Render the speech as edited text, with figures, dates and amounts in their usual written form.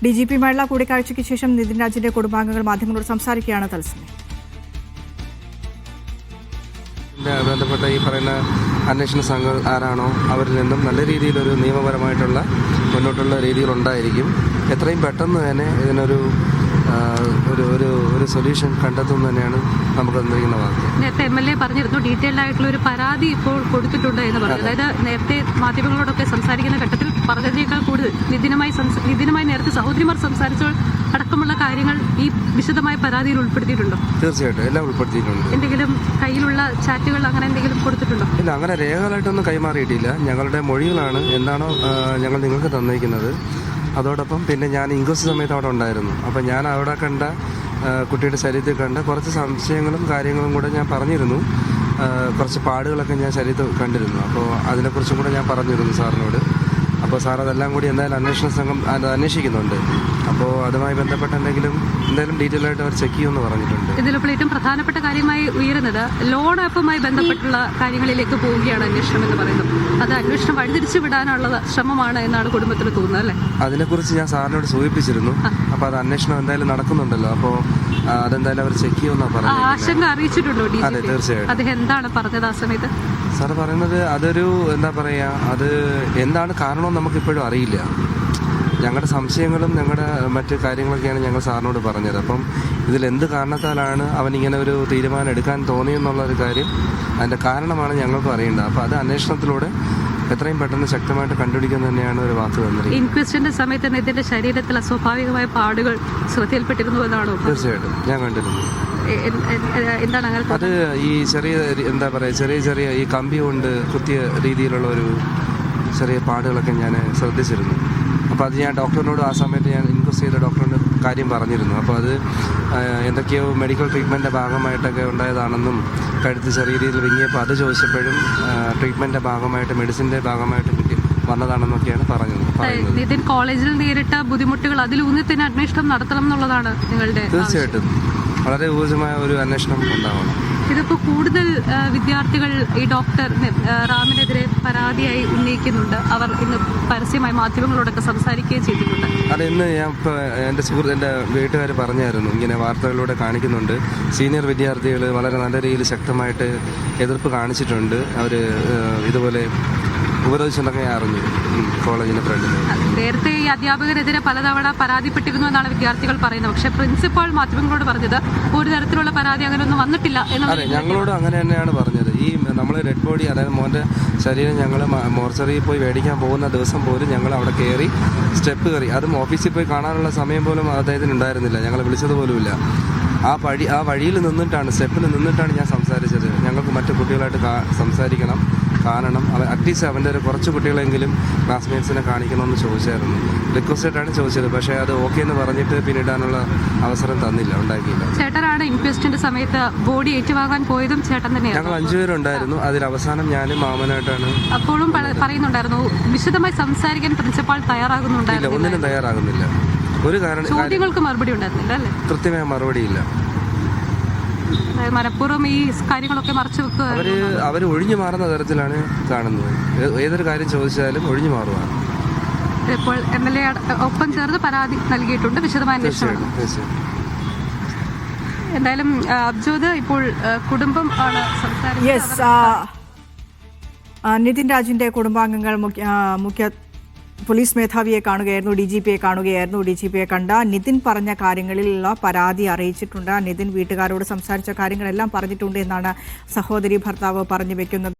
DGPയുമായുള്ള കൂടിക്കാഴ്ചയ്ക്ക് ശേഷം നിതിൻ രാജിന്റെ കുടുംബാംഗങ്ങൾ മാധ്യമങ്ങളോട് സംസാരിക്കുകയാണ് തത്സമയം. ബന്ധപ്പെട്ട ഈ പറയുന്ന അന്വേഷണ സംഘം ആരാണോ അവരിൽ നിന്നും നല്ല രീതിയിലൊരു നിയമപരമായിട്ടുള്ള മുന്നോട്ടുള്ള രീതികളുണ്ടായിരിക്കും. എത്രയും പെട്ടെന്ന് തന്നെ ഇതിനൊരു ഒരു സൊല്യൂഷൻ കണ്ടെത്തുന്നത് തന്നെയാണ് നമുക്ക് തന്നിരിക്കുന്ന വാക്ക്. നേരത്തെ MLA പറഞ്ഞിരുന്നു ഡീറ്റെയിൽഡ് ആയിട്ടുള്ള ഒരു പരാതി ഇപ്പോൾ കൊടുത്തിട്ടുണ്ട് എന്ന് പറഞ്ഞു. അതായത് നേരത്തെ മാധ്യമങ്ങളോടൊക്കെ സംസാരിക്കുന്ന ഘട്ടത്തിൽ പറഞ്ഞതിനേക്കാൾ കൂടുതൽ നിതിനുമായി നേരത്തെ സഹോദരിമാർ സംസാരിച്ചപ്പോൾ അടക്കമുള്ള കാര്യങ്ങൾ ഈ വിശദമായ പരാതിയിൽ ഉൾപ്പെടുത്തിയിട്ടുണ്ടോ? തീർച്ചയായിട്ടും എല്ലാം ഉൾപ്പെടുത്തിയിട്ടുണ്ട്. എന്തെങ്കിലും കയ്യിലുള്ള ചാറ്റുകൾ അങ്ങനെ എന്തെങ്കിലും കൊടുത്തിട്ടുണ്ടോ? ഇല്ല, അങ്ങനെ രേഖകളായിട്ടൊന്നും കൈമാറിയിട്ടില്ല. ഞങ്ങളുടെ മൊഴികളാണ് എന്താണോ ഞങ്ങൾ നിങ്ങൾക്ക് തന്നിരിക്കുന്നത്. അതോടൊപ്പം പിന്നെ ഞാൻ ഇൻക്വസ്റ്റ് സമയത്ത് അവിടെ ഉണ്ടായിരുന്നു. അപ്പോൾ ഞാൻ അവിടെ കണ്ട കുട്ടിയുടെ ശരീരത്തിൽ കണ്ട കുറച്ച് സംശയങ്ങളും കാര്യങ്ങളും കൂടെ ഞാൻ പറഞ്ഞിരുന്നു. കുറച്ച് പാടുകളൊക്കെ ഞാൻ ശരീരത്തിൽ കണ്ടിരുന്നു. അപ്പോൾ അതിനെക്കുറിച്ചും കൂടെ ഞാൻ പറഞ്ഞിരുന്നു സാറിനോട്. അപ്പോൾ സാർ അതെല്ലാം കൂടി എന്തായാലും അന്വേഷണ സംഘം അത് അന്വേഷിക്കുന്നുണ്ട്. അപ്പോൾ അതുമായി ബന്ധപ്പെട്ട എന്തായാലും ഡീറ്റെയിൽ ആയിട്ട് അവർ ചെക്ക് ചെയ്യുമെന്ന് പറഞ്ഞിട്ടുണ്ട്. ഇതിലിപ്പോൾ ഏറ്റവും പ്രധാനപ്പെട്ട കാര്യമായി ഉയരുന്നത് ലോൺ ആപ്പുമായി ബന്ധപ്പെട്ടുള്ള കാര്യങ്ങളിലേക്ക് പോവുകയാണ് അന്വേഷണം എന്ന് പറയുന്നത്. അത് അന്വേഷണം വഴിതിരിച്ചു വിടാനുള്ള ശ്രമമാണ് എന്നാണ് കുടുംബത്തിന് തോന്നുന്നത്, അല്ലേ? അതിനെക്കുറിച്ച് ഞാൻ സാറിനോട് സൂചിപ്പിച്ചിരുന്നു. അപ്പോൾ അത് അന്വേഷണം എന്തായാലും നടക്കുന്നുണ്ടല്ലോ. അപ്പോൾ അതെന്തായാലും അവർ ചെക്ക് ചെയ്യുമെന്നാണ് പറഞ്ഞത്. ആശങ്ക അറിയിച്ചിട്ടുണ്ടോ? അതെ, തീർച്ചയായിട്ടും. അദ്ദേഹം എന്താണ് പറഞ്ഞത് ആ സമയത്ത്? സാർ പറയുന്നത് അതൊരു എന്താ പറയുക, അത് എന്താണ് കാരണമെന്ന് നമുക്കിപ്പോഴും അറിയില്ല. ഞങ്ങളുടെ സംശയങ്ങളും ഞങ്ങളുടെ മറ്റ് കാര്യങ്ങളൊക്കെയാണ് ഞങ്ങൾ സാറിനോട് പറഞ്ഞത്. അപ്പം ഇതിലെന്ത് കാരണത്താലാണ് അവനിങ്ങനെ ഒരു തീരുമാനം എടുക്കാൻ തോന്നിയെന്നുള്ളൊരു കാര്യം, അതിൻ്റെ കാരണമാണ് ഞങ്ങൾക്ക് അറിയേണ്ടത്. അപ്പോൾ അത് അന്വേഷണത്തിലൂടെ എത്രയും പെട്ടെന്ന് ശക്തമായിട്ട് കണ്ടുപിടിക്കുന്നത് തന്നെയാണ് ഒരു വാക്ക് തന്നിരിക്കുന്നത്. ഇൻക്വസ്റ്റിന്റെ സമയത്ത് ഇതിന്റെ ശരീരത്തിൽ അസ്വാഭാവികമായ പാടുകൾ ശ്രദ്ധയിൽപ്പെട്ടിരുന്നു എന്നാണോ? തീർച്ചയായിട്ടും ഞാൻ കണ്ടിരുന്നു. എന്താണ് അത് ഈ ചെറിയ എന്താ പറയുക, ചെറിയ ഈ കമ്പി കൊണ്ട് കുത്തിയ രീതിയിലുള്ള ഒരു ചെറിയ പാടുകളൊക്കെ ഞാൻ ശ്രദ്ധിച്ചിരുന്നു. അപ്പോൾ അത് ഞാൻ ഡോക്ടറിനോട് ആ സമയത്ത് ഞാൻ ഇൻക്വസ്റ്റ് ചെയ്ത ഡോക്ടറിൻ്റെ കാര്യം പറഞ്ഞിരുന്നു. അപ്പോൾ അത് എന്തൊക്കെയോ മെഡിക്കൽ ട്രീറ്റ്മെൻറ്റിൻ്റെ ഭാഗമായിട്ടൊക്കെ ഉണ്ടായതാണെന്നും കഴുത്ത് ചെറിയ രീതിയിൽ വിങ്ങിയപ്പോൾ അത് ചോദിച്ചപ്പോഴും ട്രീറ്റ്മെൻറ്റിൻ്റെ ഭാഗമായിട്ട് മെഡിസിൻ്റെ ഭാഗമായിട്ട് കിട്ടി വന്നതാണെന്നൊക്കെയാണ് പറയുന്നത്. നിതിൻ കോളേജിൽ നേരിട്ട ബുദ്ധിമുട്ടുകൾ അതിലൂന്നി തന്നെ അന്വേഷണം നടത്തണം എന്നുള്ളതാണ് നിങ്ങളുടെ? തീർച്ചയായിട്ടും വളരെ ഊർജ്ജമായ ഒരു അന്വേഷണം ഉണ്ടാവണം. ഇതിപ്പോൾ കൂടുതൽ വിദ്യാർത്ഥികൾ ഈ ഡോക്ടർ റാമിനെതിരെ പരാതിയായി ഉന്നയിക്കുന്നുണ്ട്. അവർ ഇന്ന് പരസ്യമായി മാധ്യമങ്ങളോടൊക്കെ സംസാരിക്കുകയും ചെയ്തിട്ടുണ്ട്. അത് ഇന്ന് ഞാൻ എൻ്റെ വീട്ടുകാർ പറഞ്ഞായിരുന്നു, ഇങ്ങനെ വാർത്തകളിലൂടെ കാണിക്കുന്നുണ്ട്. സീനിയർ വിദ്യാർത്ഥികൾ വളരെ നല്ല രീതിയിൽ ശക്തമായിട്ട് എതിർപ്പ് കാണിച്ചിട്ടുണ്ട്. അവർ ഇതുപോലെ ഉപരോധിച്ചുണ്ടെങ്കിൽ ഞാൻ അറിഞ്ഞു കോളേജിൻ്റെ ഫ്രണ്ടിൽ. നേരത്തെ ഈ അധ്യാപകരെതിരെ പലതവണ പരാതിപ്പെട്ടിരുന്നു എന്നാണ് വിദ്യാർത്ഥികൾ പറയുന്നത്. പക്ഷേ പ്രിൻസിപ്പാൾ മാധ്യമങ്ങളോട് പറഞ്ഞത് ഒരു തരത്തിലുള്ള പരാതി അങ്ങനെയൊന്നും വന്നിട്ടില്ല എന്നാണ്. അതെ, ഞങ്ങളോട് അങ്ങനെ തന്നെയാണ് പറഞ്ഞത്. ഈ നമ്മൾ ഡെഡ് ബോഡി, അതായത് മോൻ്റെ ശരീരം ഞങ്ങൾ മോർച്ചറിയിൽ പോയി മേടിക്കാൻ പോകുന്ന ദിവസം പോലും ഞങ്ങൾ അവിടെ കയറി സ്റ്റെപ്പ് കയറി, അതും ഓഫീസിൽ പോയി കാണാനുള്ള സമയം പോലും അദ്ദേഹത്തിന് ഉണ്ടായിരുന്നില്ല. ഞങ്ങൾ വിളിച്ചത് പോലുമില്ല. ആ വഴിയിൽ നിന്നിട്ടാണ്, സ്റ്റെപ്പിൽ നിന്നിട്ടാണ് ഞാൻ സംസാരിച്ചത്. ഞങ്ങൾക്ക് മറ്റു കുട്ടികളായിട്ട് സംസാരിക്കണം, കാണണം, അറ്റ്ലീസ്റ്റ് അവൻ്റെ ഒരു കുറച്ച് കുട്ടികളെങ്കിലും ക്ലാസ്മേറ്റ്സിനെ കാണിക്കണമെന്ന് ചോദിച്ചായിരുന്നു. റിക്വസ്റ്റായിട്ടാണ് ചോദിച്ചത്. പക്ഷേ അത് ഓക്കെ എന്ന് പറഞ്ഞിട്ട് പിന്നിടാനുള്ള അവസരം ഉണ്ടാക്കിയില്ല. ചേട്ടനാണ് ഇൻക്വസ്റ്റിന്റെ സമയത്ത് ബോഡി ഏറ്റുവാങ്ങാൻ പോയതും ചേട്ടൻ തന്നെയാണ്. ഞങ്ങൾ 5 പേരുണ്ടായിരുന്നു. അതിൽ അവസാനം ഞാനും മാമനായിട്ടാണ്. അപ്പോഴും പറയുന്നുണ്ടായിരുന്നു വിശദമായി സംസാരിക്കാൻ പ്രിൻസിപ്പാൾ തയ്യാറാകുന്നുണ്ടായിരുന്നു. ഒന്നിനും തയ്യാറാകുന്നില്ല. ഒരു കാരണം ചോദ്യങ്ങൾക്ക് മറുപടി ഉണ്ടായിരുന്നില്ല, അല്ലേ? കൃത്യമായ മറുപടിയില്ല. മനഃപൂർവ്വം ഈ കാര്യങ്ങളൊക്കെ മറച്ചു വെക്കുക. അവർ ഒഴിഞ്ഞു മാറുന്ന തരത്തിലാണ് കാണുന്നത്. ഏതൊരു കാര്യം ചോദിച്ചാലും ഒഴിഞ്ഞു മാറുക. ഇപ്പോൾ MLA ഒപ്പം ചേർന്ന് പരാതി നൽകിയിട്ടുണ്ട്. വിശദമായ അന്വേഷണം. എന്തായാലും അബ്ജോദ്, ഇപ്പോൾ കുടുംബം ആണ് സംസാരിക്കുന്നത്. നിതിൻ രാജിന്റെ കുടുംബാംഗങ്ങൾ മുഖ്യ പോലീസ് മേധാവിയെ കാണുകയായിരുന്നു, DGPയെ കാണുകയായിരുന്നു. DGPയെ കണ്ട നിതിൻ പറഞ്ഞ കാര്യങ്ങളിലുള്ള പരാതി അറിയിച്ചിട്ടുണ്ട്. നിതിൻ വീട്ടുകാരോട് സംസാരിച്ച കാര്യങ്ങളെല്ലാം പറഞ്ഞിട്ടുണ്ട് എന്നാണ് സഹോദരി ഭർത്താവ് പറഞ്ഞു വെക്കുന്നത്.